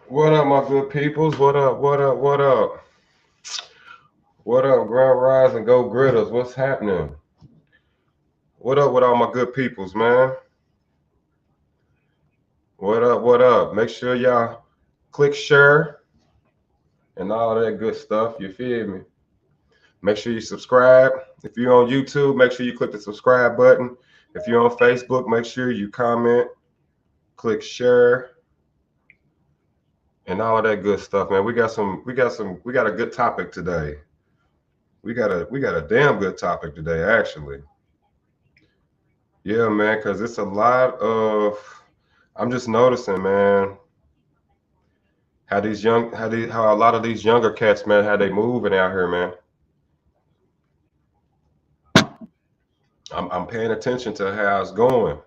What up, my good peoples? What up? What up? What up? What up, Grand Rise and Go Gritters? What's happening? What up with all my good peoples, man? What up? What up? Make sure y'all click share and all that good stuff. You feel me? Make sure you subscribe. If you're on YouTube, make sure you click the subscribe button. If you're on Facebook, make sure you comment, click share, and all that good stuff, man. We got a good topic today. We got a damn good topic today, actually. Yeah, man, because it's a lot of. I'm just noticing, man, how a lot of these younger cats, man, how they moving out here, man. I'm paying attention to how it's going.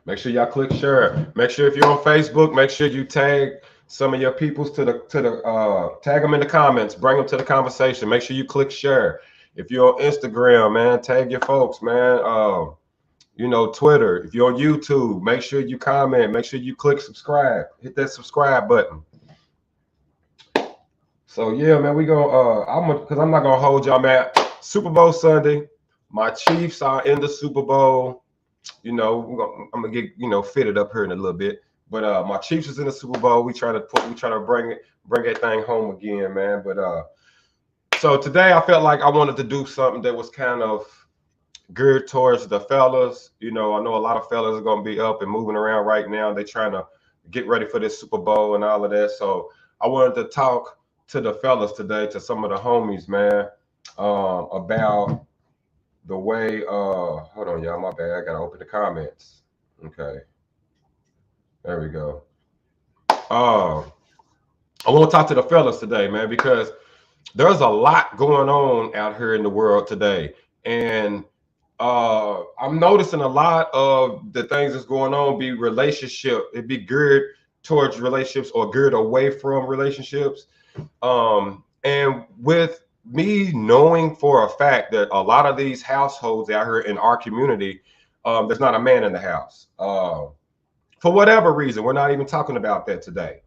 Make sure y'all click share. Make sure if you're on Facebook, make sure you tag some of your peoples to the tag them in the comments. Bring them to the conversation. Make sure you click share. If you're on Instagram, man, tag your folks, man. Twitter. If you're on YouTube, make sure you comment. Make sure you click subscribe. Hit that subscribe button. So yeah, man, we gonna because I'm not gonna hold y'all, man. Super Bowl Sunday. My Chiefs are in the Super Bowl. I'm gonna get fitted up here in a little bit. But my Chiefs is in the Super Bowl. We try to bring that thing home again, man. But so today I felt like I wanted to do something that was kind of geared towards the fellas. I know a lot of fellas are gonna be up and moving around right now. They trying to get ready for this Super Bowl and all of that. So I wanted to talk to the fellas today, to some of the homies, man, about the way. Hold on, y'all. My bad. I gotta open the comments. Okay, there we go. Uh, I want to talk to the fellas today, man, because there's a lot going on out here in the world today, and I'm noticing a lot of the things that's going on be relationship. It be geared towards relationships or geared away from relationships. And with me knowing for a fact that a lot of these households out here in our community, there's not a man in the house. For whatever reason, we're not even talking about that today.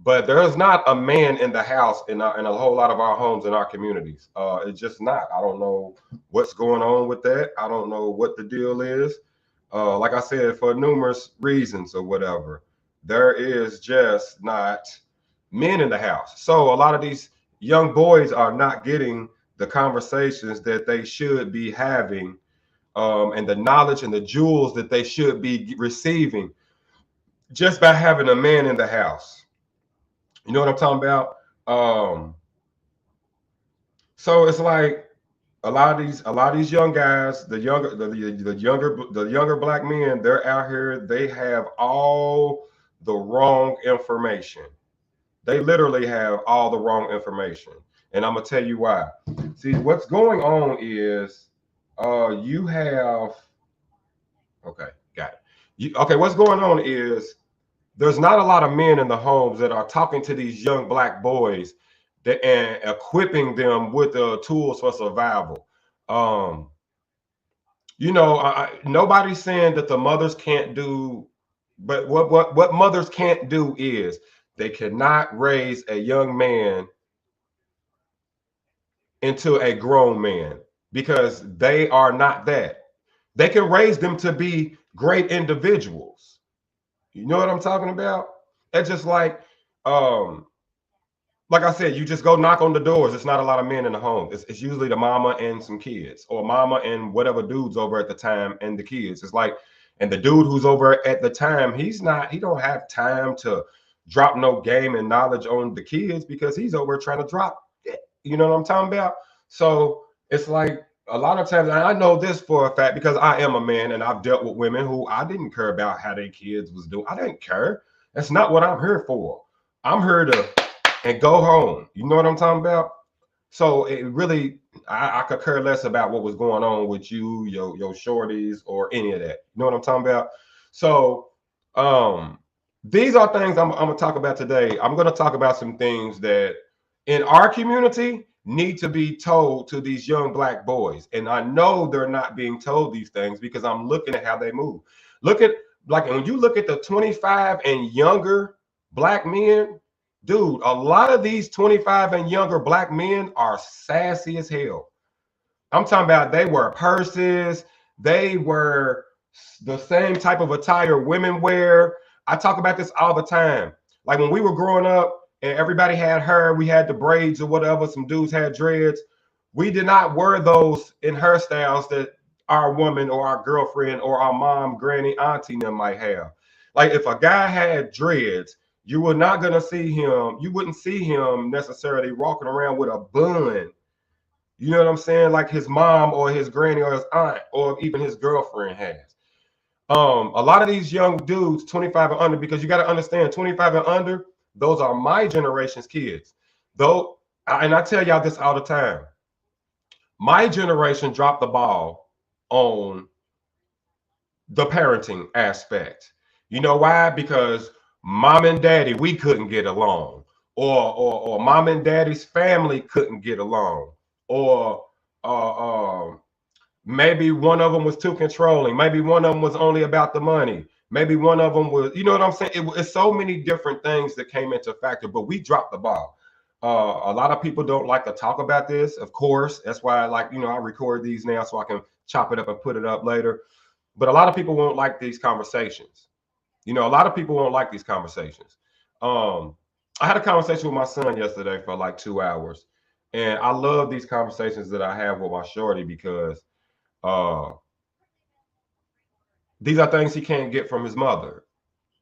But there's not a man in the house in a whole lot of our homes in our communities. It's just not. I don't know what's going on with that. I don't know what the deal is. Like I said, for numerous reasons or whatever, there is just not men in the house. So a lot of these young boys are not getting the conversations that they should be having, and the knowledge and the jewels that they should be receiving just by having a man in the house. You know what I'm talking about? Um, so it's like a lot of these young guys, the younger black men, they're out here. They have all the wrong information. They literally have all the wrong information, and I'm gonna tell you why. See, what's going on is, you have okay, got it. Okay, what's going on is there's not a lot of men in the homes that are talking to these young black boys and equipping them with the tools for survival. Um, nobody's saying that the mothers can't do, but what mothers can't do is they cannot raise a young man into a grown man because they are not that. They can raise them to be great individuals. You know what I'm talking about? It's just um, like I said, you just go knock on the doors. It's not a lot of men in the home. It's usually the mama and some kids, or mama and whatever dude's over at the time and the kids. It's like, and the dude who's over at the time, he don't have time to drop no game and knowledge on the kids because he's over trying to drop it. You know what I'm talking about? So it's like a lot of times, and I know this for a fact because I am a man and I've dealt with women who I didn't care about how their kids was doing. I didn't care. That's not what I'm here for. I'm here to and go home. You know what I'm talking about? So it really, I could care less about what was going on with you, your shorties, or any of that. You know what I'm talking about? So, um, these are things I'm gonna talk about today. I'm gonna talk about some things that in our community need to be told to these young black boys, and I know they're not being told these things because I'm looking at how they move. Look at like when you look at the 25 and younger black men, dude, a lot of these 25 and younger black men are sassy as hell. I'm talking about they wear purses, they wear the same type of attire women wear. I talk about this all the time. Like when we were growing up and everybody had hair, we had the braids or whatever, some dudes had dreads. We did not wear those in hairstyles that our woman or our girlfriend or our mom, granny, auntie them might have. Like if a guy had dreads, you were not gonna see him, you wouldn't see him necessarily walking around with a bun. You know what I'm saying? Like his mom or his granny or his aunt or even his girlfriend has. A lot of these young dudes, 25 and under, because you got to understand, 25 and under, those are my generation's kids. Though, and I tell y'all this all the time, my generation dropped the ball on the parenting aspect. You know why? Because mom and daddy, we couldn't get along, or mom and daddy's family couldn't get along, or maybe one of them was too controlling. Maybe one of them was only about the money. Maybe one of them was, you know what I'm saying? It's so many different things that came into factor, but we dropped the ball. A lot of people don't like to talk about this, of course. That's why I like, I record these now so I can chop it up and put it up later. But a lot of people won't like these conversations. A lot of people won't like these conversations. I had a conversation with my son yesterday for like 2 hours. And I love these conversations that I have with my shorty because these are things he can't get from his mother.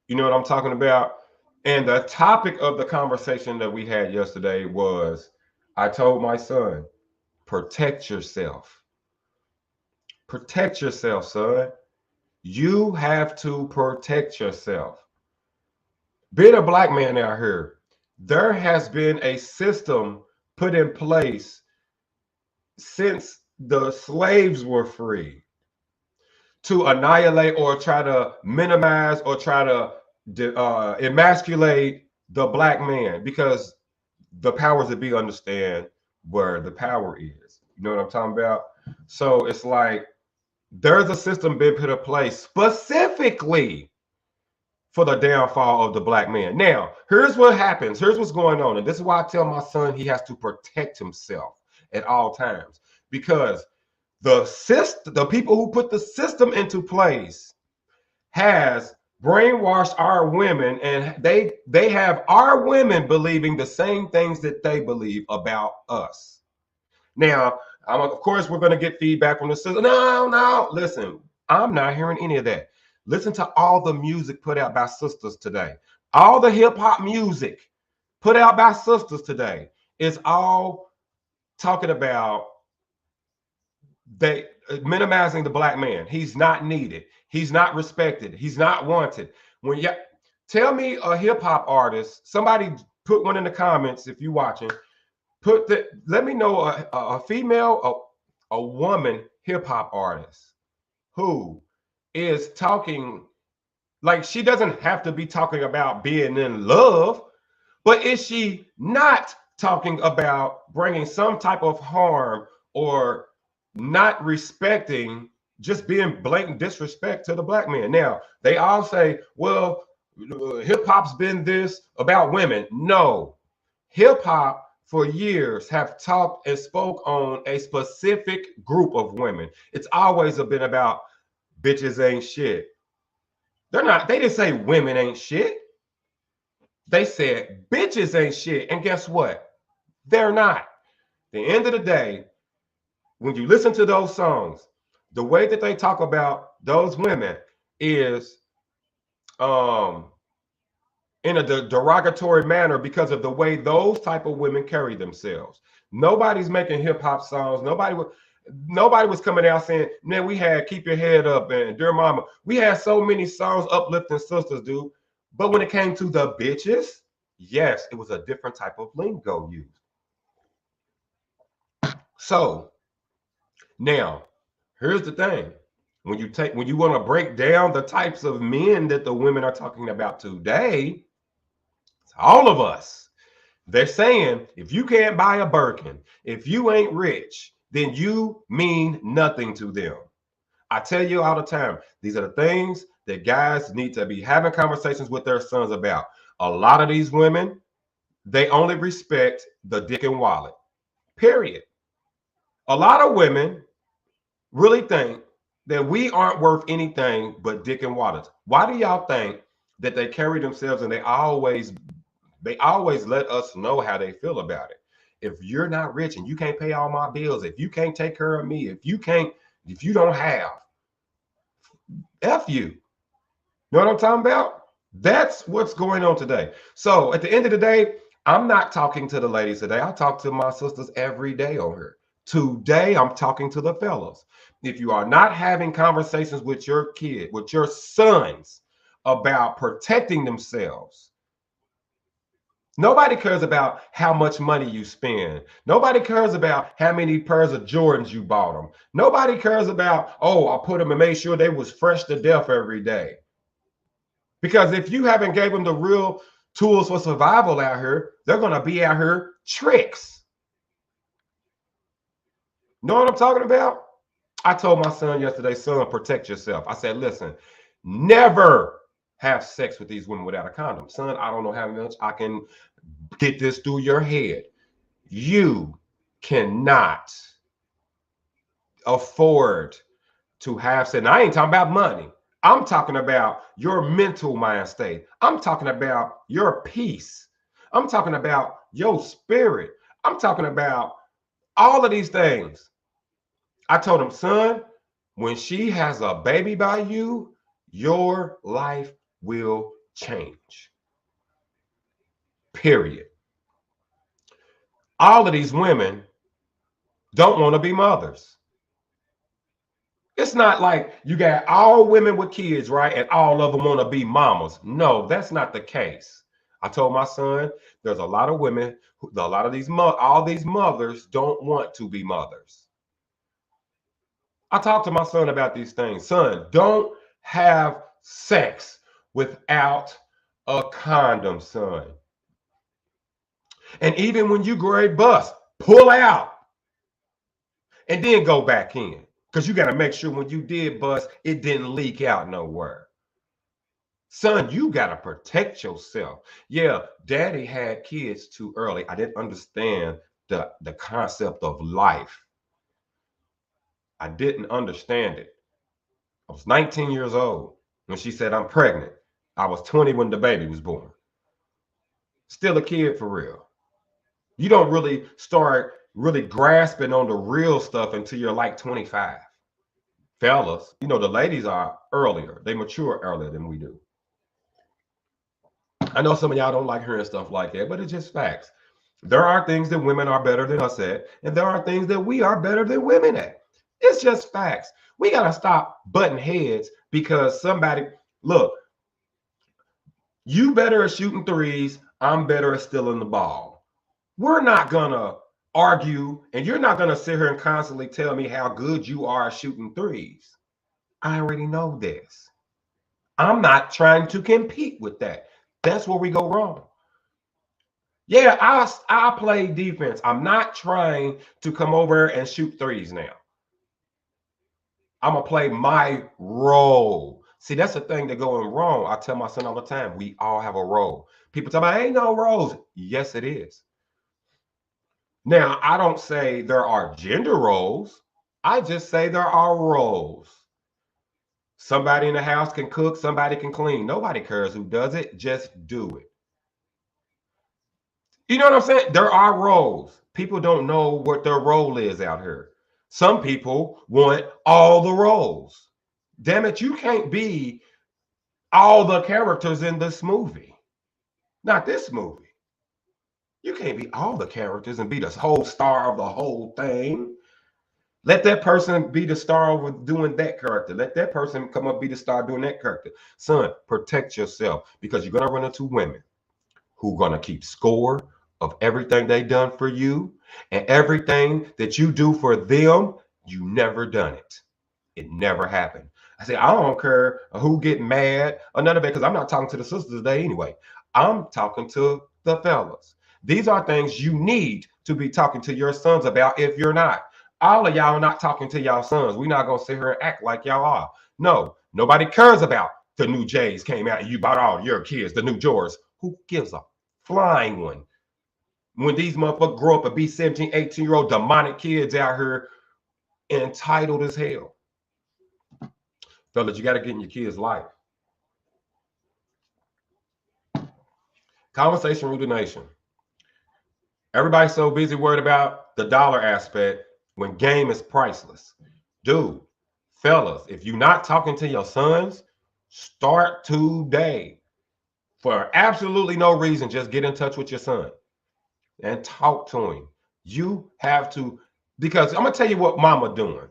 You know what I'm talking about? And the topic of the conversation that we had yesterday was, I told my son, protect yourself. Protect yourself, son. You have to protect yourself. Being a black man out here, there has been a system put in place since the slaves were free to annihilate or try to minimize or try to emasculate the black man, because the powers that be understand where the power is. You know what I'm talking about? So it's like there's a system been put in place specifically for the downfall of the black man. Now, here's what happens. Here's what's going on. And this is why I tell my son he has to protect himself at all times, because the people who put the system into place has brainwashed our women, and they have our women believing the same things that they believe about us. Now, of course, we're going to get feedback from the system. No, listen, I'm not hearing any of that. Listen to all the music put out by sisters today. All the hip hop music put out by sisters today is all talking about they minimizing the black man. He's not needed. He's not respected. He's not wanted. Tell me a hip hop artist. Somebody put one in the comments if you're watching. Let me know a female, a woman hip hop artist who is talking, like, she doesn't have to be talking about being in love, but is she not talking about bringing some type of harm or not respecting, just being blatant disrespect to the black man? Now, they all say, well, hip hop's been this about women. No, hip hop for years have talked and spoke on a specific group of women. It's always been about bitches ain't shit. They didn't say women ain't shit. They said bitches ain't shit. And guess what? They're not. At the end of the day, when you listen to those songs, the way that they talk about those women is in a derogatory manner because of the way those type of women carry themselves. Nobody's making hip hop songs. Nobody was coming out saying, man, we had Keep Your Head Up and Dear Mama. We had so many songs uplifting sisters, dude. But when it came to the bitches, yes, it was a different type of lingo used. So now, here's the thing. When you want to break down the types of men that the women are talking about today, it's all of us. They're saying, if you can't buy a Birkin, if you ain't rich, then you mean nothing to them. I tell you all the time, these are the things that guys need to be having conversations with their sons about. A lot of these women, they only respect the dick and wallet, period. A lot of women really think that we aren't worth anything but dick and wallet. Why do y'all think that they carry themselves and they always let us know how they feel about it? If you're not rich and you can't pay all my bills, if you can't take care of me, if you don't have, F you. You know what I'm talking about? That's what's going on today. So at the end of the day, I'm not talking to the ladies today. I talk to my sisters every day on here. Today, I'm talking to the fellas. If you are not having conversations with your kid, with your sons about protecting themselves, nobody cares about how much money you spend. Nobody cares about how many pairs of Jordans you bought them. Nobody cares about, oh, I put them and made sure they was fresh to death every day. Because if you haven't gave them the real tools for survival out here, they're going to be out here tricks. Know what I'm talking about? I told my son yesterday, son, protect yourself. I said, listen, never have sex with these women without a condom. Son, I don't know how much I can get this through your head. You cannot afford to have sex. Now, I ain't talking about money. I'm talking about your mental mind state. I'm talking about your peace. I'm talking about your spirit. I'm talking about all of these things. I told him, son, when she has a baby by you, your life will change. Period. All of these women don't want to be mothers. It's not like you got all women with kids, right? And all of them want to be mamas. No, that's not the case. I told my son, there's a lot of women, all these mothers don't want to be mothers. I talked to my son about these things. Son, don't have sex without a condom, son. And even when you grade bust, pull out and then go back in. Because you got to make sure when you did bust, it didn't leak out nowhere. Son, you got to protect yourself. Yeah, daddy had kids too early. I didn't understand the concept of life. I didn't understand it. I was 19 years old when she said I'm pregnant. I was 20 when the baby was born. Still a kid for real. You don't really start really grasping on the real stuff until you're like 25. Fellas, you know, the ladies are earlier. They mature earlier than we do. I know some of y'all don't like hearing stuff like that, but it's just facts. There are things that women are better than us at, and there are things that we are better than women at. It's just facts. We got to stop butting heads because somebody, look, you better at shooting threes. I'm better at stealing the ball. We're not going to argue, and you're not going to sit here and constantly tell me how good you are at shooting threes. I already know this. I'm not trying to compete with that. That's where we go wrong. Yeah, I play defense. I'm not trying to come over and shoot threes now. I'm going to play my role. See, that's the thing that's going wrong. I tell my son all the time, we all have a role. People tell me, ain't no roles. Yes, it is. Now, I don't say there are gender roles. I just say there are roles. Somebody in the house can cook, somebody can clean. Nobody cares who does it. Just do it. You know what I'm saying? There are roles. People don't know what their role is out here. Some people want all the roles. Damn it, you can't be all the characters in this movie. Not this movie. You can't be all the characters and be the whole star of the whole thing. Let that person be the star of doing that character. Let that person come up be the star doing that character. Son, protect yourself because you're going to run into women who are going to keep score of everything they done for you and everything that you do for them. You never done it. It never happened. I say, I don't care who get mad or none of it because I'm not talking to the sisters today anyway. I'm talking to the fellas. These are things you need to be talking to your sons about if you're not. All of y'all are not talking to y'all sons. We're not going to sit here and act like y'all are. No, nobody cares about the new J's came out and you bought all your kids the new Jordans. Who gives a flying one? When these motherfuckers grow up and be 17, 18-year-old demonic kids out here entitled as hell. Fellas, you got to get in your kids' life. Conversation Rooted Nation. Everybody's so busy worried about the dollar aspect when game is priceless. Dude, fellas, if you're not talking to your sons, start today. For absolutely no reason, just get in touch with your son and talk to him. You have to, because I'm going to tell you what mama doing.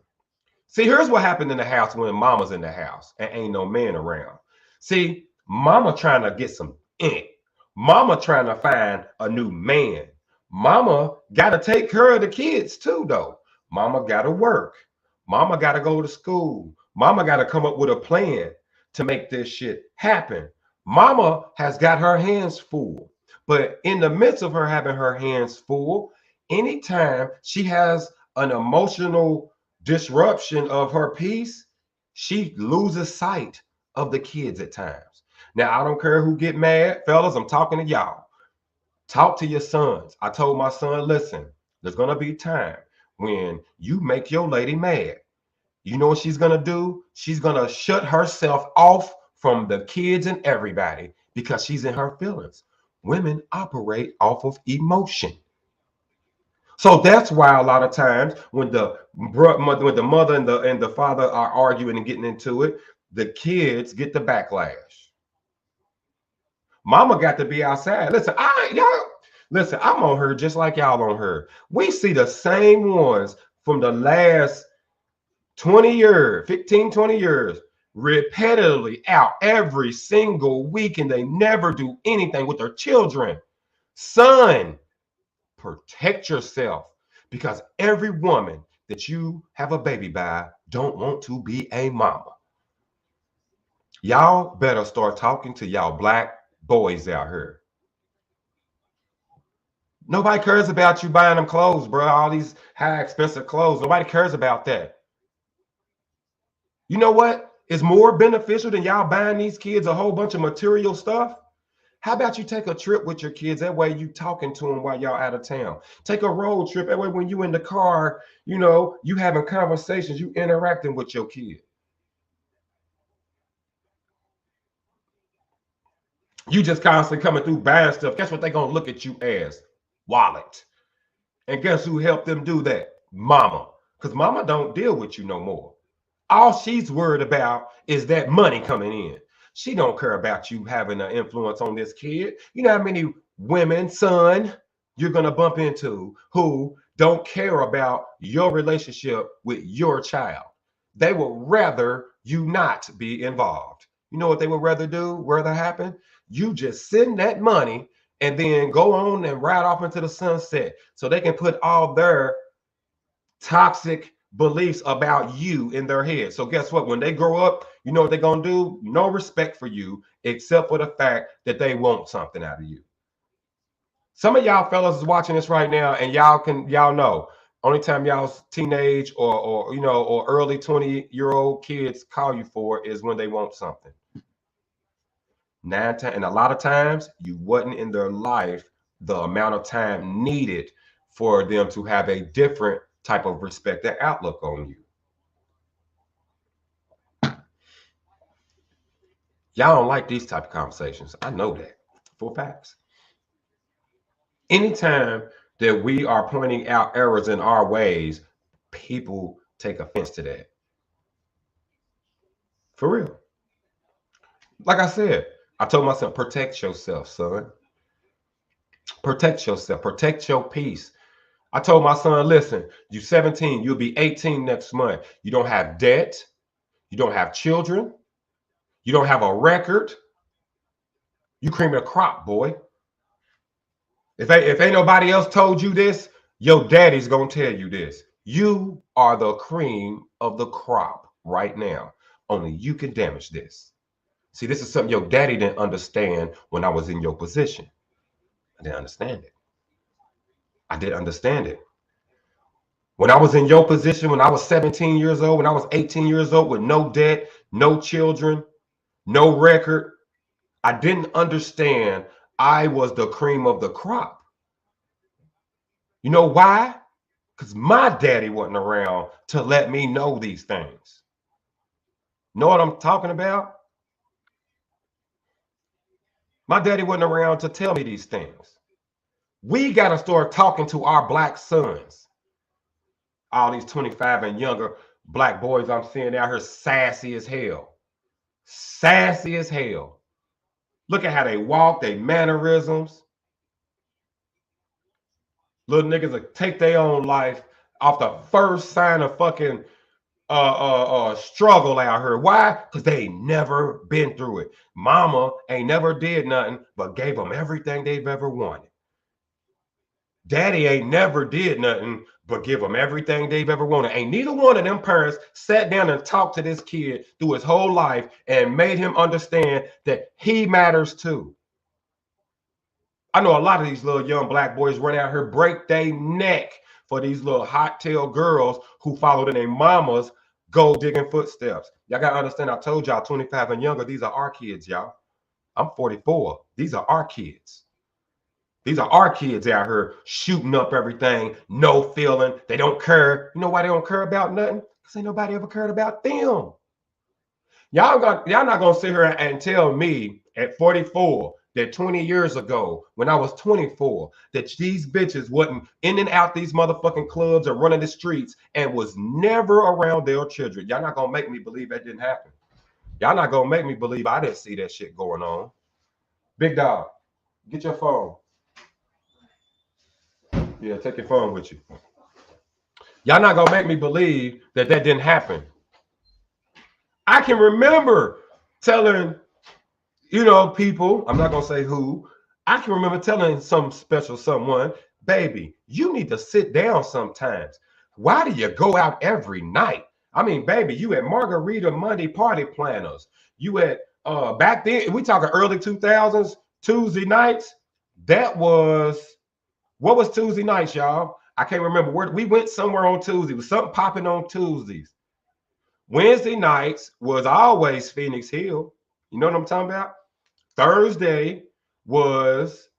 See, here's what happened in the house when mama's in the house and ain't no man around. See, mama trying to get some ink. Mama trying to find a new man. Mama got to take care of the kids too, though. Mama got to work. Mama got to go to school. Mama got to come up with a plan to make this shit happen. Mama has got her hands full. But in the midst of her having her hands full, anytime she has an emotional disruption of her peace, she loses sight of the kids at times. Now, I don't care who get mad. Fellas, I'm talking to y'all. Talk to your sons. I told my son, listen, there's going to be time when you make your lady mad. You know what she's going to do? She's going to shut herself off from the kids and everybody because she's in her feelings. Women operate off of emotion. So that's why a lot of times when the mother and the father are arguing and getting into it, the kids get the backlash. Mama got to be outside. Listen, I'm on her just like y'all on her. We see the same ones from the last 20 years, 15, 20 years, repetitively out every single week, and they never do anything with their children. Son, protect yourself, because every woman that you have a baby by don't want to be a mama. Y'all better start talking to y'all black boys out here. Nobody cares about you buying them clothes, bro. All these high expensive clothes. Nobody cares about that. You know what is more beneficial than y'all buying these kids a whole bunch of material stuff? How about you take a trip with your kids? That way you talking to them while y'all out of town. Take a road trip. That way when you in the car, you know, you having conversations, you interacting with your kid. You just constantly coming through buying stuff. Guess what they're going to look at you as? Wallet. And guess who helped them do that? Mama. Because mama don't deal with you no more. All she's worried about is that money coming in. She don't care about you having an influence on this kid. You know how many women, son, you're going to bump into who don't care about your relationship with your child. They would rather you not be involved. You know what they would rather do? Rather happen? You just send that money and then go on and ride off into the sunset so they can put all their toxic beliefs about you in their head. So guess what? When they grow up, you know what they're going to do? No respect for you, except for the fact that they want something out of you. Some of y'all fellas is watching this right now, and y'all know, only time y'all's teenage or you know, or early 20-year-old kids call you for is when they want something. And a lot of times you wasn't in their life the amount of time needed for them to have a different type of respect and outlook on you. Y'all don't like these type of conversations. I know that for facts. Anytime that we are pointing out errors in our ways, people take offense to that. For real. Like I said, I told myself, protect yourself, son. Protect yourself. Protect your peace. I told my son, listen, you're 17, you'll be 18 next month. You don't have debt. You don't have children. You don't have a record. You cream of the crop, boy. If ain't nobody else told you this, your daddy's going to tell you this. You are the cream of the crop right now. Only you can damage this. See, this is something your daddy didn't understand when I was in your position. I didn't understand it. I didn't understand it. When I was in your position, when I was 17 years old, when I was 18 years old with no debt, no children, no record. I didn't understand I was the cream of the crop. You know why? Because my daddy wasn't around to let me know these things. Know what I'm talking about? My daddy wasn't around to tell me these things. We got to start talking to our black sons. All these 25 and younger black boys I'm seeing out here sassy as hell. Sassy as hell. Look at how they walk, their mannerisms. Little niggas will take their own life off the first sign of fucking struggle out here. Why? Because they ain't never been through it. Mama ain't never did nothing but gave them everything they've ever wanted. Daddy ain't never did nothing but give them everything they've ever wanted. Ain't neither one of them parents sat down and talked to this kid through his whole life and made him understand that he matters too. I know a lot of these little young black boys run out here, break their neck for these little hot tail girls who followed in their mama's gold digging footsteps. Y'all got to understand, I told y'all 25 and younger, these are our kids, y'all. I'm 44. These are our kids. These are our kids out here shooting up everything, no feeling. They don't care. You know why they don't care about nothing? Because ain't nobody ever cared about them. Y'all not going to sit here and tell me at 44 that 20 years ago, when I was 24, that these bitches wasn't in and out these motherfucking clubs or running the streets and was never around their children. Y'all not going to make me believe that didn't happen. Y'all not going to make me believe I didn't see that shit going on. Big dog, get your phone. Yeah, take your phone with you. Y'all not gonna make me believe that that didn't happen. I can remember telling, you know, people, I'm not gonna say who, I can remember telling some special someone, baby, you need to sit down sometimes. Why do you go out every night? I mean, baby, you at Margarita Monday party planners. You at, back then, we talking early 2000s, Tuesday nights. That was, what was Tuesday nights, y'all? I can't remember where we went somewhere on Tuesday. It was something popping on Tuesdays. Wednesday nights was always Phoenix Hill. You know what I'm talking about? Thursday was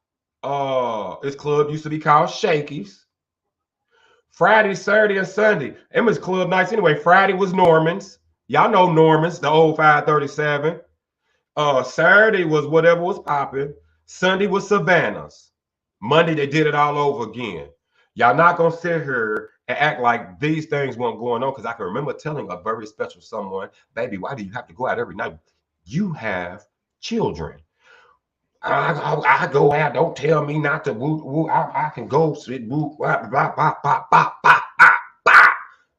this club used to be called Shakey's. Friday, Saturday, and Sunday. It was club nights anyway. Friday was Norman's. Y'all know Norman's, the old 537. Saturday was whatever was popping. Sunday was Savannah's. Monday, they did it all over again. Y'all not going to sit here and act like these things weren't going on, because I can remember telling a very special someone, baby, why do you have to go out every night? You have children. I go out. Don't tell me not to woo, woo. I can go sit, woo, blah, blah, blah, blah, blah, blah, blah, blah.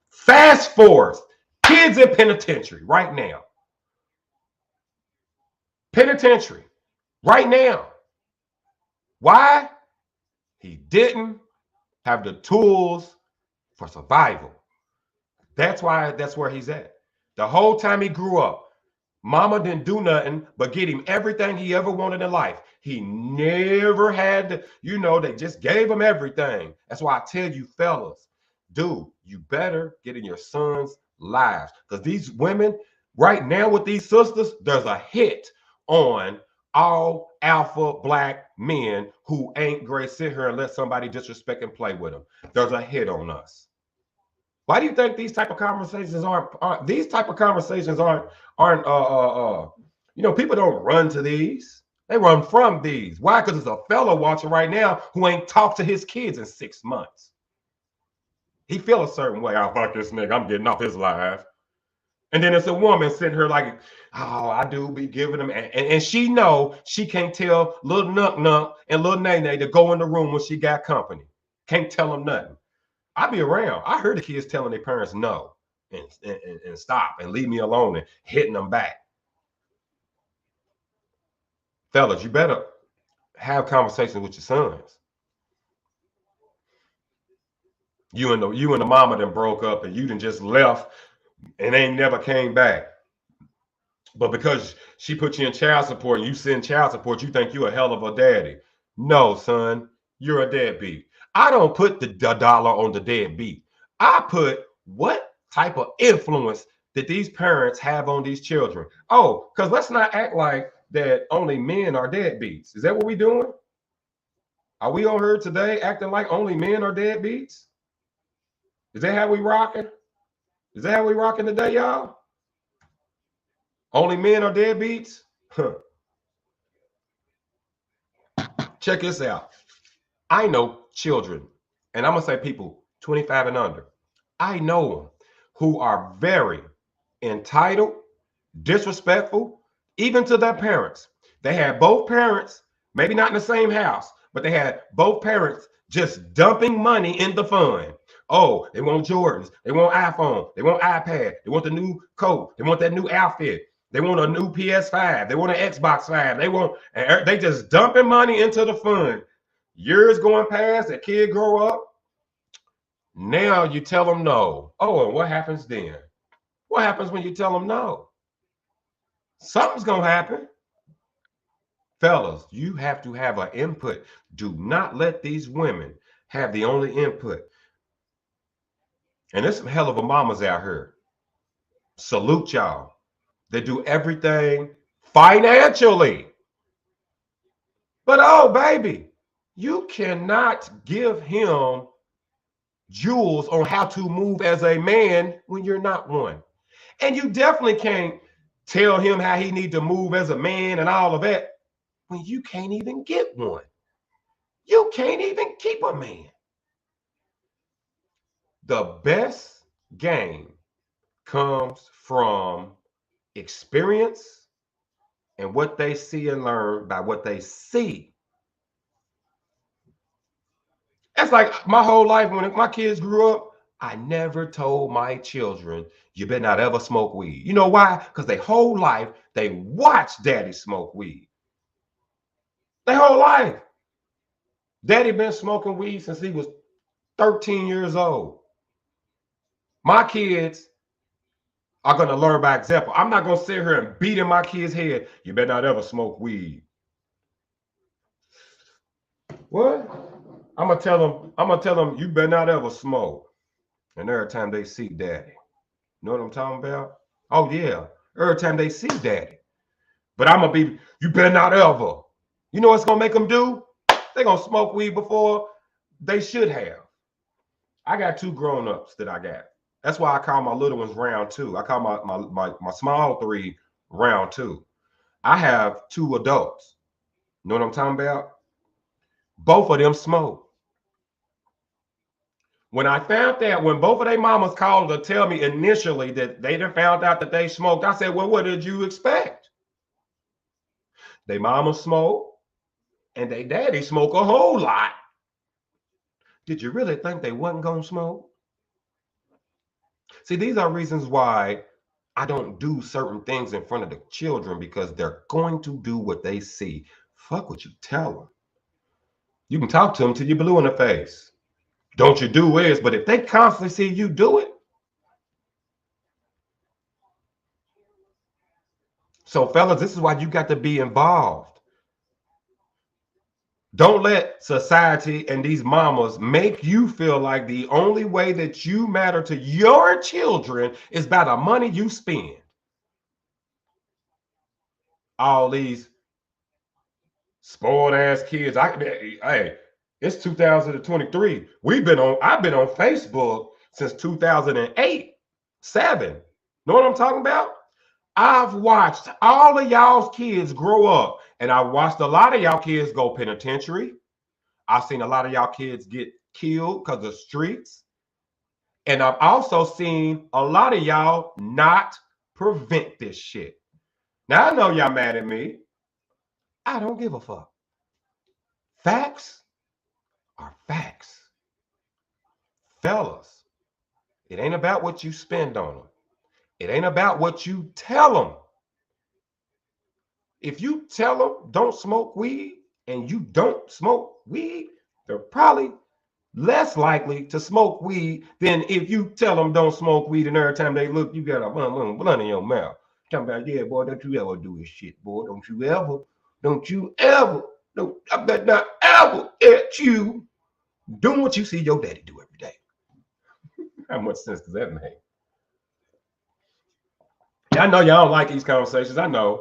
Fast forward. Kids in penitentiary right now. Penitentiary right now. Why? He didn't have the tools for survival. That's why, that's where he's at. The whole time he grew up, mama didn't do nothing but get him everything he ever wanted in life. He never had to, you know, they just gave him everything. That's why I tell you fellas, dude, you better get in your sons' lives. Because these women, right now with these sisters, there's a hit on all alpha black men who ain't great sit here and let somebody disrespect and play with them. There's a hit on us. Why do you think these type of conversations aren't these type of conversations aren't you know, people don't run to these. They run from these. Why? Because there's a fella watching right now who ain't talked to his kids in 6 months. He feel a certain way. Oh, fuck this nigga, I'm getting off his life. And then it's a woman sitting here like, oh, I do be giving them. And she know she can't tell little Nunk Nunk and little Nay Nay to go in the room when she got company. Can't tell them nothing. I be around. I heard the kids telling their parents no and stop and leave me alone and hitting them back. Fellas, you better have conversations with your sons. You and the mama done broke up and you done just left and ain't never came back. But because she put you in child support and you send child support, you think you a hell of a daddy. No, son, you're a deadbeat. I don't put the dollar on the deadbeat. I put what type of influence that these parents have on these children. Oh, because let's not act like that only men are deadbeats. Is that what we doing? Are we on here today acting like only men are deadbeats? Is that how we rocking? Is that how we rocking today, y'all? Only men are deadbeats? Huh. Check this out. I know children, and I'm going to say people 25 and under. I know them who are very entitled, disrespectful, even to their parents. They had both parents, maybe not in the same house, but they had both parents just dumping money in the fund. Oh, they want Jordans, they want iPhone, they want iPad, they want the new coat, they want that new outfit, they want a new PS5, they want an Xbox 5, they just dumping money into the fund. Years going past, that kid grow up. Now you tell them no. Oh, and what happens then? What happens when you tell them no? Something's going to happen. Fellas, you have to have an input. Do not let these women have the only input. And there's some hell of a mamas out here. Salute y'all. They do everything financially. But oh, baby, you cannot give him jewels on how to move as a man when you're not one. And you definitely can't tell him how he needs to move as a man and all of that when you can't even get one. You can't even keep a man. The best game comes from experience and what they see and learn by what they see. That's like my whole life when my kids grew up, I never told my children, you better not ever smoke weed. You know why? Because their whole life, they watched daddy smoke weed. Their whole life. Daddy been smoking weed since he was 13 years old. My kids are going to learn by example. I'm not going to sit here and beat in my kid's head, you better not ever smoke weed. What? I'm going to tell them, you better not ever smoke. And every time they see daddy. You know what I'm talking about? Oh, yeah. Every time they see daddy. But I'm going to be, you better not ever. You know what's going to make them do? They're going to smoke weed before they should have. I got two grown-ups that I got. That's why I call my little ones round two. I call my small three round two. I have two adults. You know what I'm talking about? Both of them smoke. When I found that, when both of their mamas called to tell me initially that they done found out that they smoked, I said, well, what did you expect? They mama smoke and they daddy smoke a whole lot. Did you really think they wasn't gonna smoke? See, these are reasons why I don't do certain things in front of the children, because they're going to do what they see. Fuck what you tell them. You can talk to them till you're blue in the face. Don't you do is, but if they constantly see you do it. So fellas, this is why you got to be involved. Don't let society and these mamas make you feel like the only way that you matter to your children is by the money you spend. All these spoiled ass kids. Hey, it's 2023. I've been on Facebook since 2008, 7. Know what I'm talking about? I've watched all of y'all's kids grow up, and I watched a lot of y'all kids go penitentiary. I've seen a lot of y'all kids get killed because of streets. And I've also seen a lot of y'all not prevent this shit. Now, I know y'all mad at me. I don't give a fuck. Facts are facts. Fellas, it ain't about what you spend on them. It ain't about what you tell them. If you tell them don't smoke weed and you don't smoke weed, they're probably less likely to smoke weed than if you tell them don't smoke weed and every time they look, you got a blunt in your mouth. Talking about, yeah, boy, don't you ever do this shit, boy. Don't you ever, I bet not ever at you doing what you see your daddy do every day. How much sense does that make? Yeah, I know y'all don't like these conversations. I know.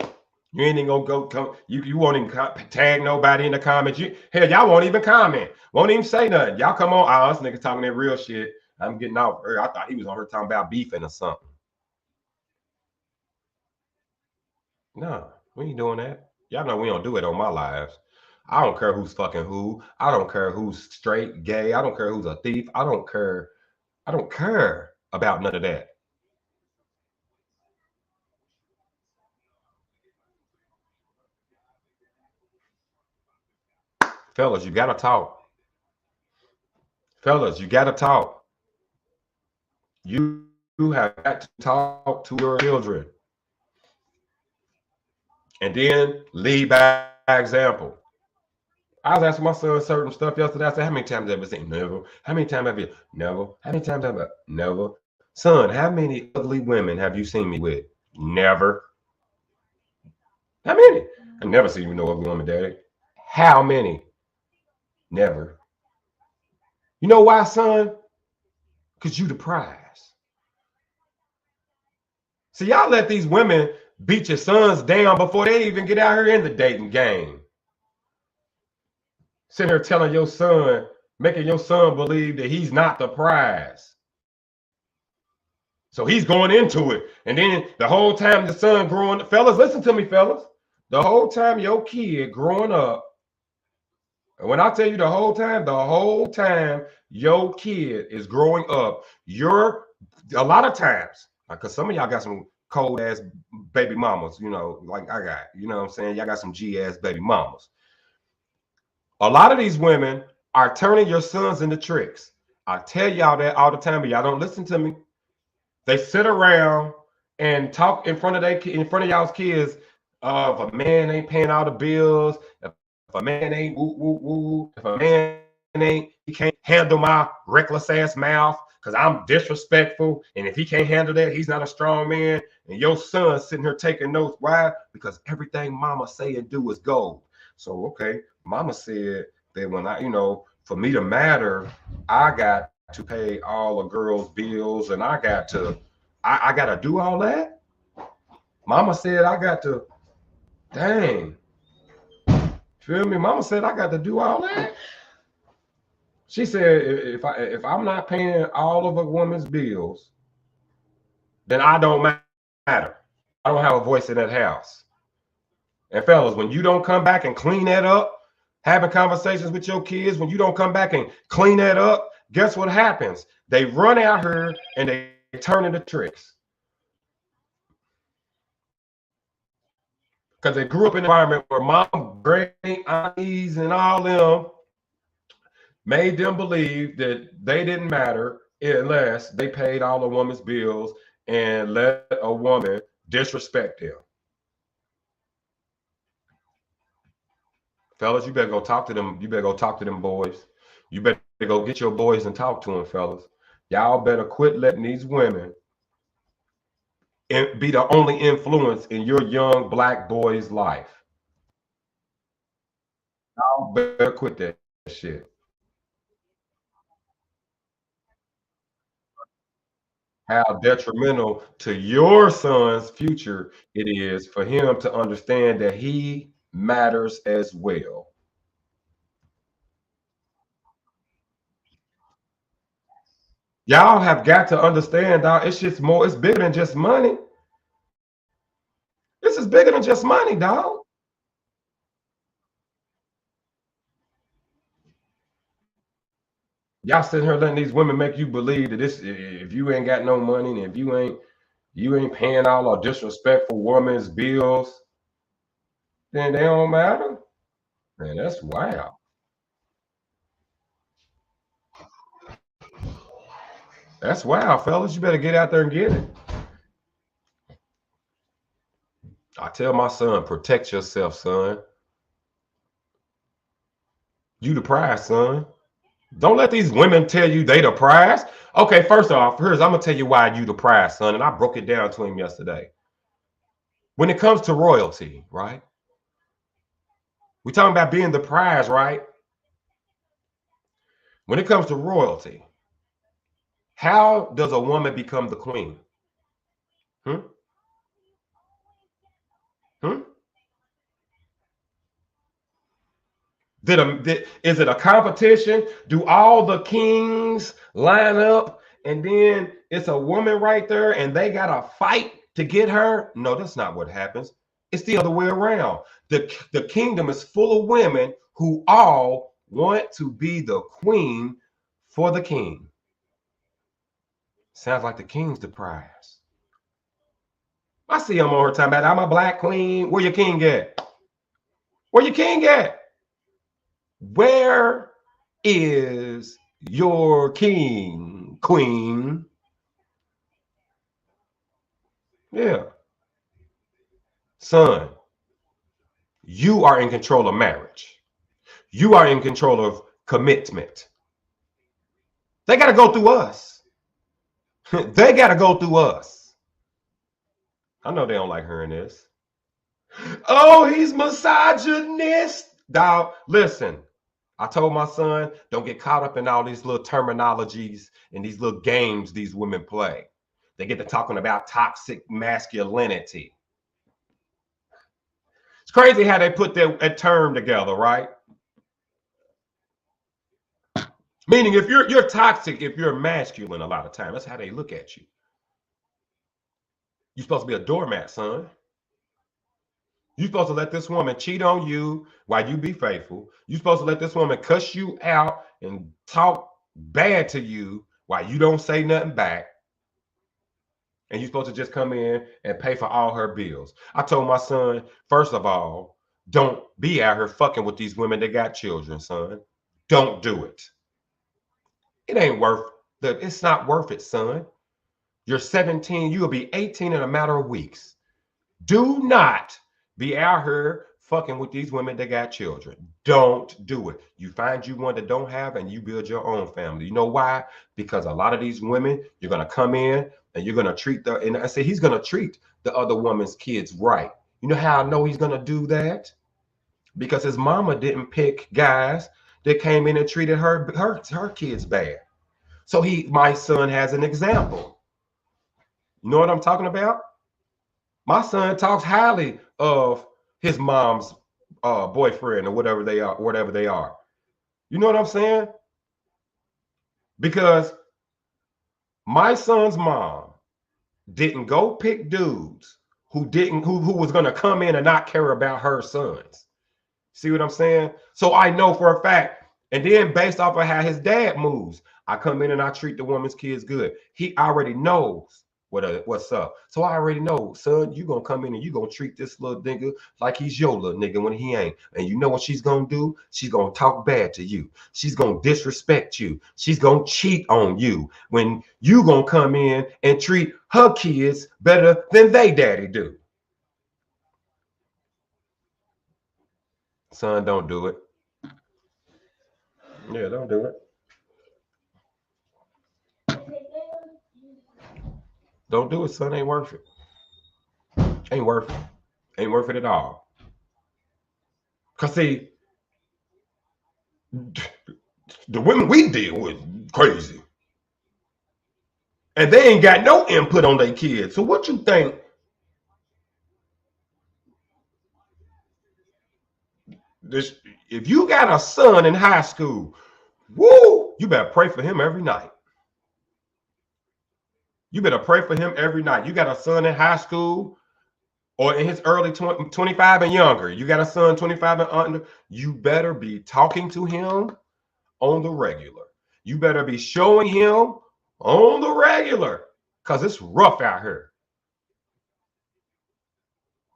You ain't even gonna come. You won't even tag nobody in the comments. Hell, y'all won't even comment. Won't even say nothing. Y'all come on. Oh, this nigga talking that real shit. I'm getting out. I thought he was on her talking about beefing or something. No, we ain't doing that. Y'all know we don't do it on my lives. I don't care who's fucking who. I don't care who's straight, gay. I don't care who's a thief. I don't care. I don't care about none of that. Fellas, you gotta talk. Fellas, you gotta talk. You have got to talk to your children and then lead by example. I was asking my son certain stuff yesterday. I said, how many times have you seen? Never. How many times have you? Never. How many times have you? Never. Son, how many ugly women have you seen me with? Never. How many? I never seen you with no ugly woman, daddy. How many? Never. You know why, son? Because you the prize. See, y'all let these women beat your sons down before they even get out here in the dating game. Sitting here telling your son, making your son believe that he's not the prize. So he's going into it. And then the whole time the son growing, fellas, listen to me, fellas. The whole time your kid growing up, and when I tell you the whole time your kid is growing up, you're a lot of times, because some of y'all got some cold ass baby mamas, you know, like I got, you know what I'm saying? Y'all got some G ass baby mamas. A lot of these women are turning your sons into tricks. I tell y'all that all the time, but y'all don't listen to me. They sit around and talk in front of y'all's kids. If a man ain't paying all the bills, if a man ain't woo woo woo, if a man ain't he can't handle my reckless ass mouth because I'm disrespectful, and if he can't handle that, he's not a strong man. And your son sitting here taking notes. Why? Because everything mama say and do is gold. So okay, mama said that when I, for me to matter, I got to pay all the girls' bills, and I got to do all that. Mama said I got to. Dang, feel me? Mama said I got to do all that. She said if I'm not paying all of a woman's bills, then I don't matter. I don't have a voice in that house. And fellas, when you don't come back and clean that up, having conversations with your kids, when you don't come back and clean that up, guess what happens? They run out here and they turn into tricks. Because they grew up in an environment where mom, great aunties, and all them made them believe that they didn't matter unless they paid all a woman's bills and let a woman disrespect them. Fellas, you better go talk to them. You better go talk to them boys. You better go get your boys and talk to them, fellas. Y'all better quit letting these women be the only influence in your young black boy's life. Y'all better quit that shit. How detrimental to your son's future it is for him to understand that he matters as well. Y'all have got to understand, dog. It's just more, it's bigger than just money. This is bigger than just money, dog. Y'all sitting here letting these women make you believe that this if you ain't got no money and if you ain't paying all a disrespectful woman's bills, then they don't matter. Man, that's wild. That's wild, fellas. You better get out there and get it. I tell my son, protect yourself, son. You the prize, son. Don't let these women tell you they the prize. Okay, first off, I'm gonna tell you why you the prize, son. And I broke it down to him yesterday. When it comes to royalty, right? We're talking about being the prize, right? When it comes to royalty, how does a woman become the queen? Hmm? Hmm? Is it a competition? Do all the kings line up and then it's a woman right there and they got to fight to get her? No, that's not what happens. It's the other way around. The kingdom is full of women who all want to be the queen for the king. Sounds like the king's the prize. I see him on her time about I'm a black queen. Where your king at? Where your king at? Where is your king, queen? Yeah. Son, you are in control of marriage. You are in control of commitment. They got to go through us. They got to go through us. I know they don't like hearing this. Oh, he's misogynist. Dog, listen. I told my son, don't get caught up in all these little terminologies and these little games these women play. They get to talking about toxic masculinity. It's crazy how they put that term together, right? Meaning if you're toxic, if you're masculine a lot of time, that's how they look at you. You're supposed to be a doormat, son. You're supposed to let this woman cheat on you while you be faithful. You're supposed to let this woman cuss you out and talk bad to you while you don't say nothing back. And you're supposed to just come in and pay for all her bills. I told my son, first of all, don't be out here fucking with these women that got children, son. Don't do it. It ain't worth the, it's not worth it, son. You're 17, you'll be 18 in a matter of weeks. Do not be out here fucking with these women that got children. Don't do it. You find you one that don't have and you build your own family. You know why? Because a lot of these women, you're gonna come in and you're gonna treat the, and I say he's gonna treat the other woman's kids right. You know how I know he's gonna do that? Because his mama didn't pick guys that came in and treated her kids bad. So my son has an example. You know what I'm talking about? My son talks highly of his mom's boyfriend or whatever they are. You know what I'm saying? Because my son's mom didn't go pick dudes who was gonna come in and not care about her sons. See what I'm saying? So I know for a fact, and then based off of how his dad moves, I come in and I treat the woman's kids good. He already knows what's up. So I already know, son, you gonna come in and you gonna treat this little nigga like he's your little nigga when he ain't. And you know what she's gonna do? She's gonna talk bad to you. She's gonna disrespect you. She's gonna cheat on you when you gonna come in and treat her kids better than they daddy do. Son, don't do it. Yeah, don't do it. Don't do it, son. Ain't worth it. Ain't worth it. Ain't worth it at all. Cause see, the women we deal with crazy, and they ain't got no input on their kids. So what you think? This, if you got a son in high school, woo, you better pray for him every night. You better pray for him every night. You got a son in high school or in his early 25 and younger. You got a son 25 and under. You better be talking to him on the regular. You better be showing him on the regular because it's rough out here.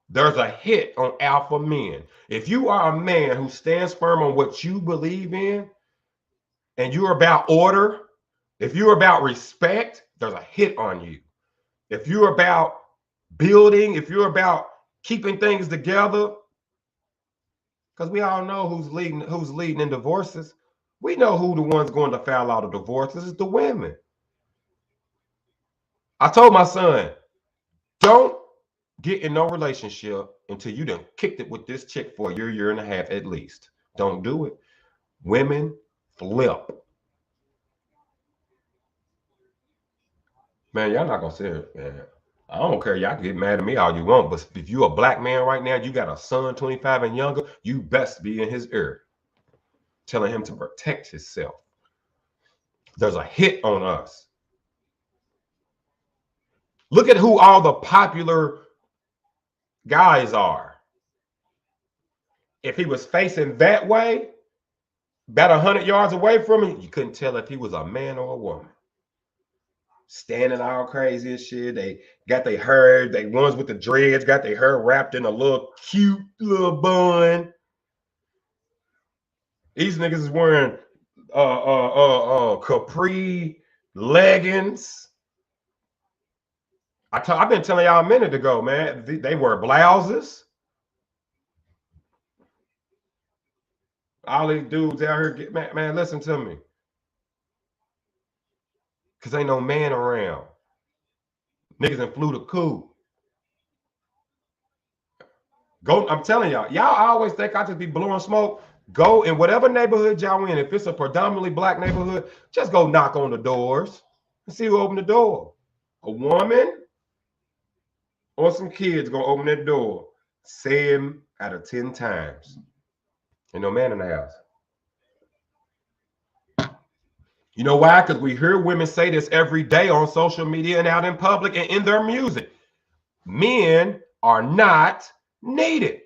There's a hit on alpha men. If you are a man who stands firm on what you believe in and you're about order, if you're about respect, there's a hit on you. If you're about building, if you're about keeping things together, because we all know who's leading in divorces. We know who the ones going to foul out of divorces is the women. I told my son, don't get in no relationship until you done kicked it with this chick for a year and a half at least. Don't do it. Women flip. Man, y'all not gonna say it, man. I don't care. Y'all can get mad at me all you want, but if you a black man right now, you got a son 25 and younger, you best be in his ear, telling him to protect himself. There's a hit on us. Look at who all the popular guys are. If he was facing that way, about 100 yards away from him, you couldn't tell if he was a man or a woman. Standing all crazy as shit. They got their hair, they ones with the dreads got their hair wrapped in a little cute little bun. These niggas is wearing capri leggings. I've been telling y'all a minute ago, man. They wear blouses. All these dudes out here, man, listen to me. Cause ain't no man around. Niggas done flew the coop. Go, I'm telling y'all always think I just be blowing smoke. Go in whatever neighborhood y'all in. If it's a predominantly black neighborhood, just go knock on the doors and see who open the door. A woman or some kids gonna open that door 7 out of 10 times. Ain't no man in the house. You know why? Because we hear women say this every day on social media and out in public and in their music. Men are not needed.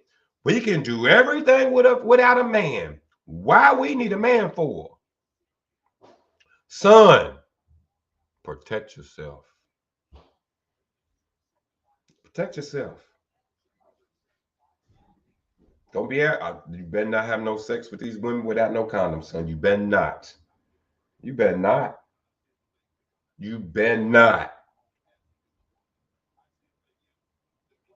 We can do everything without a man. Why we need a man for? Son, protect yourself. Protect yourself. Don't be out. You better not have no sex with these women without no condom, son. You better not. You better not. You better not.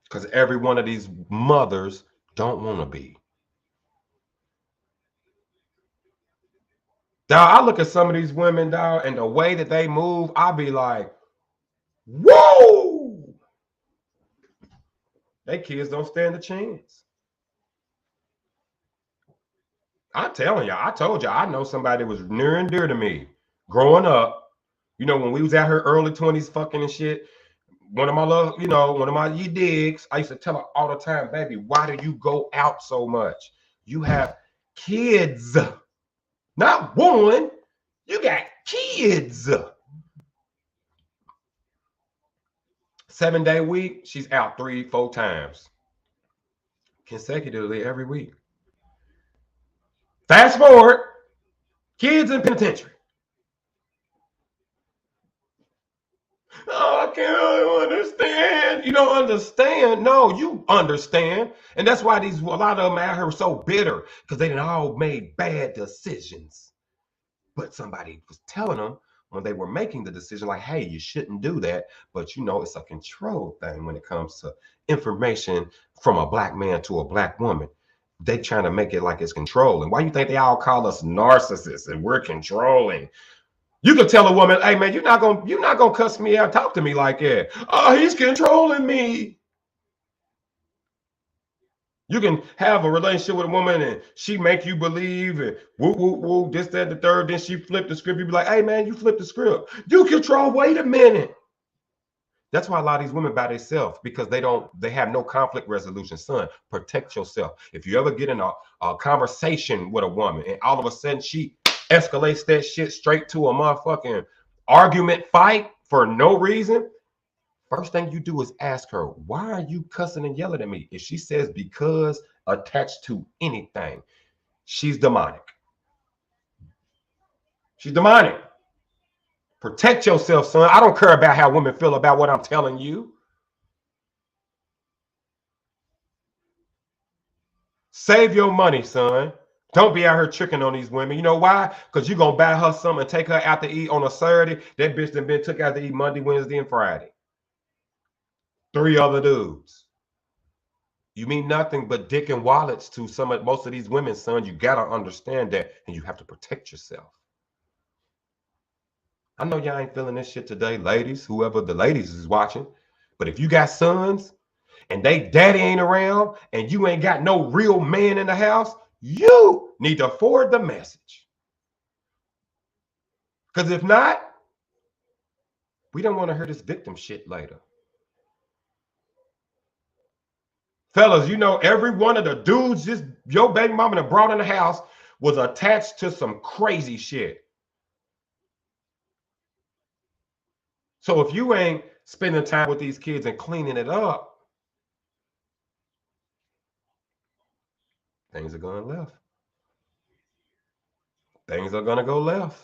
Because every one of these mothers don't want to be. Dog, I look at some of these women, dog, and the way that they move, I be like, whoa! They kids don't stand a chance. I'm telling y'all, I told y'all, I know somebody that was near and dear to me growing up. You know, when we was at her early 20s fucking and shit, one of my you digs, I used to tell her all the time, baby, why do you go out so much? You have kids. Not one, you got kids. 7-day week, she's out 3-4 times consecutively every week. Fast forward, kids in penitentiary. Oh, I can't understand. You don't understand. No, you understand. And that's why a lot of them out here are so bitter, because they done all made bad decisions. But somebody was telling them when they were making the decision, like, hey, you shouldn't do that. But you know, it's a control thing when it comes to information from a black man to a black woman. They trying to make it like it's controlling. Why you think they all call us narcissists and we're controlling? You can tell a woman, hey man, you're not gonna cuss me out, talk to me like that. Oh, he's controlling me. You can have a relationship with a woman and she make you believe and woo, woo, woo, this, that, the third. Then she flip the script. You be like, hey man, you flip the script. You control, wait a minute. That's why a lot of these women by themselves, because they have no conflict resolution. Son, protect yourself. If you ever get in a conversation with a woman and all of a sudden she escalates that shit straight to a motherfucking argument fight for no reason, first thing you do is ask her, why are you cussing and yelling at me? If she says because attached to anything, she's demonic. She's demonic. Protect yourself, son. I don't care about how women feel about what I'm telling you. Save your money, son. Don't be out here tricking on these women. You know why? Because you're going to buy her something and take her out to eat on a Saturday. That bitch done been took out to eat Monday, Wednesday, and Friday. 3 other dudes. You mean nothing but dick and wallets to most of these women, son. You got to understand that, and you have to protect yourself. I know y'all ain't feeling this shit today, ladies, whoever the ladies is watching. But if you got sons and they daddy ain't around and you ain't got no real man in the house, you need to forward the message. Because if not, we don't want to hear this victim shit later. Fellas, you know, every one of the dudes just your baby mama that brought in the house was attached to some crazy shit. So if you ain't spending time with these kids and cleaning it up, things are going left. Things are going to go left.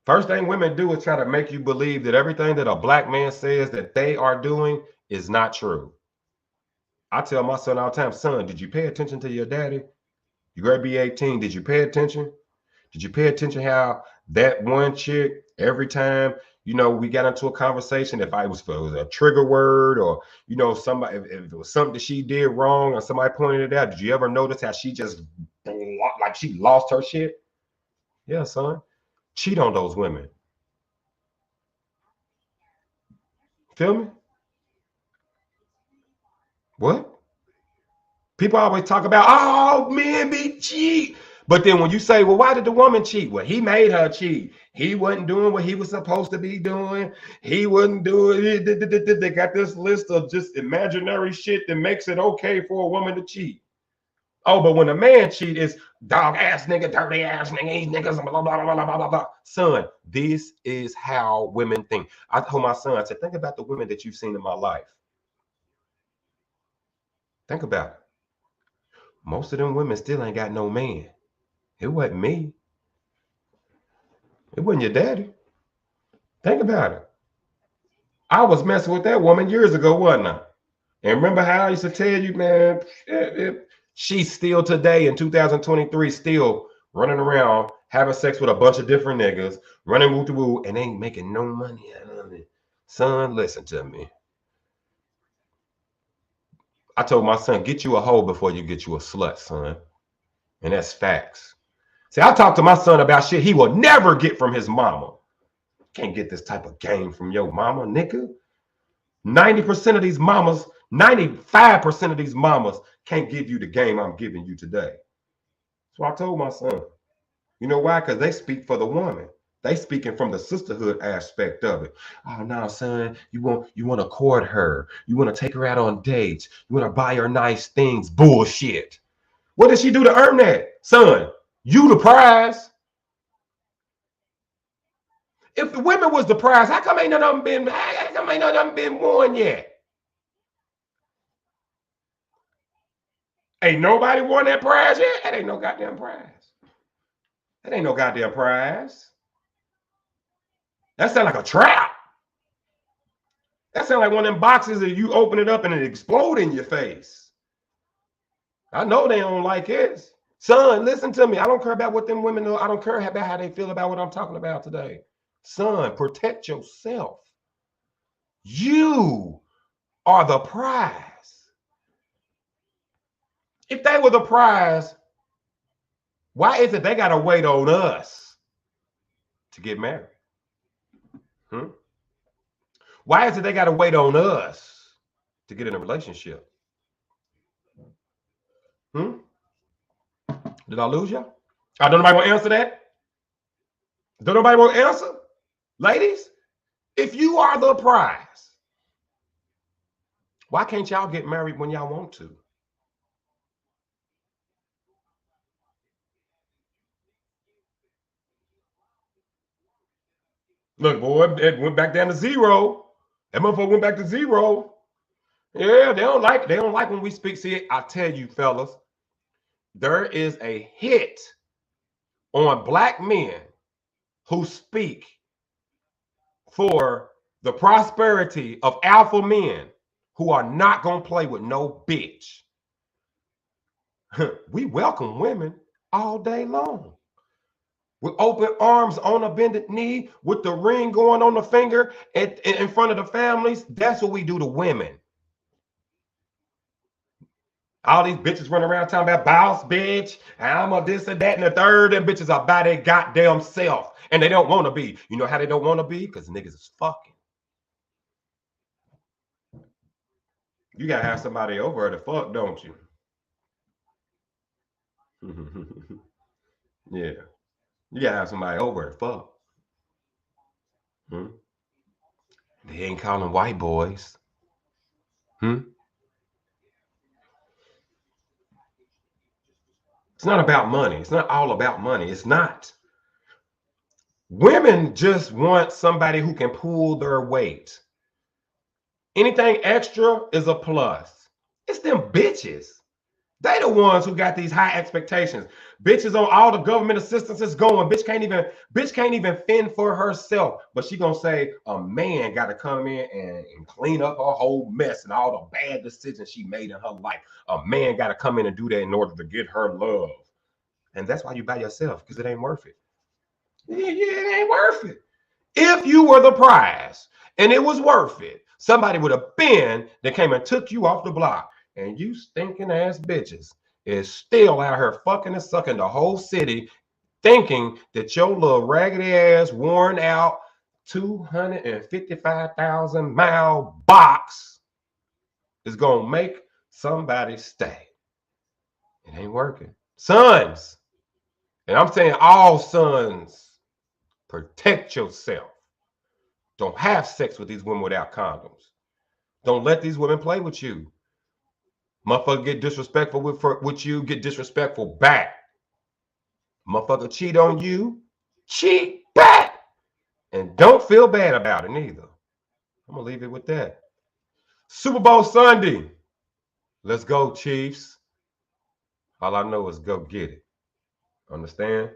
First thing women do is try to make you believe that everything that a black man says that they are doing is not true. I tell my son all the time, son, did you pay attention to your daddy? You gotta be 18. Did you pay attention? Did you pay attention how that one chick, every time, you know, we got into a conversation, if it was a trigger word or, you know, somebody, if it was something that she did wrong or somebody pointed it out, did you ever notice how she just, like she lost her shit? Yeah, son. Cheat on those women. Feel me? What? People always talk about, oh, men be cheat. But then when you say, well, why did the woman cheat? Well, he made her cheat. He wasn't doing what he was supposed to be doing. He wasn't doing it. They got this list of just imaginary shit that makes it okay for a woman to cheat. Oh, but when a man cheat, it's dog ass nigga, dirty ass nigga, these niggas, blah, blah, blah, blah, blah, blah, blah. Son, this is how women think. I told my son, I said, think about the women that you've seen in my life. Think about it. Most of them women still ain't got no man. It wasn't me. It wasn't your daddy. Think about it. I was messing with that woman years ago, wasn't I? And remember how I used to tell you, man, she's still today in 2023, still running around, having sex with a bunch of different niggas, running woo to woo, and ain't making no money out of it. Son, listen to me. I told my son, get you a hoe before you get you a slut, son. And that's facts. See, I talk to my son about shit he will never get from his mama. Can't get this type of game from your mama, nigga. 90% of these mamas, 95% of these mamas can't give you the game I'm giving you today. So I told my son, you know why? Because they speak for the woman. They speaking from the sisterhood aspect of it. Oh no, son, you want to court her. You want to take her out on dates. You want to buy her nice things. Bullshit. What did she do to earn that? Son, you the prize. If the women was the prize, how come ain't none of them been won yet? Ain't nobody won that prize yet? That ain't no goddamn prize. That ain't no goddamn prize. That sound like a trap. That sound like one of them boxes that you open it up and it explode in your face. I know they don't like it. Son, listen to me. I don't care about what them women know. I don't care about how they feel about what I'm talking about today. Son, protect yourself. You are the prize. If they were the prize, why is it they got to wait on us to get married? Why is it they got to wait on us to get in a relationship? Did I lose you? Don't nobody want to answer that? Don't nobody want to answer? Ladies, if you are the prize, why can't y'all get married when y'all want to? Look, boy, it went back down to zero. That motherfucker went back to zero. Yeah, they don't like when we speak. See, I tell you, fellas, there is a hit on black men who speak for the prosperity of alpha men who are not gonna play with no bitch. We welcome women all day long. With open arms on a bended knee, with the ring going on the finger in front of the families. That's what we do to women. All these bitches running around talking about boss bitch, I'm a this and that and the third. Them bitches are by their goddamn self. And they don't want to be. You know how they don't want to be? Because niggas is fucking. You gotta have somebody over to fuck, don't you? Yeah. You gotta have somebody over to fuck. They ain't calling white boys. It's not about money. It's not all about money. It's not. Women just want somebody who can pull their weight. Anything extra is a plus. It's them bitches. They the ones who got these high expectations. Bitches on all the government assistance is going. Bitch can't even fend for herself. But she gonna say a man got to come in and clean up her whole mess and all the bad decisions she made in her life. A man got to come in and do that in order to get her love. And that's why you by yourself, because it ain't worth it. Yeah, it ain't worth it. If you were the prize and it was worth it, somebody would have been that came and took you off the block. And you stinking ass bitches is still out here fucking and sucking the whole city, thinking that your little raggedy ass, worn out, 255,000 mile box is gonna make somebody stay. It ain't working. Sons, and I'm saying all sons, protect yourself. Don't have sex with these women without condoms. Don't let these women play with you. Motherfucker get disrespectful with you, get disrespectful back. Motherfucker cheat on you, cheat back. And don't feel bad about it neither. I'm gonna leave it with that. Super Bowl Sunday. Let's go, Chiefs. All I know is go get it. Understand?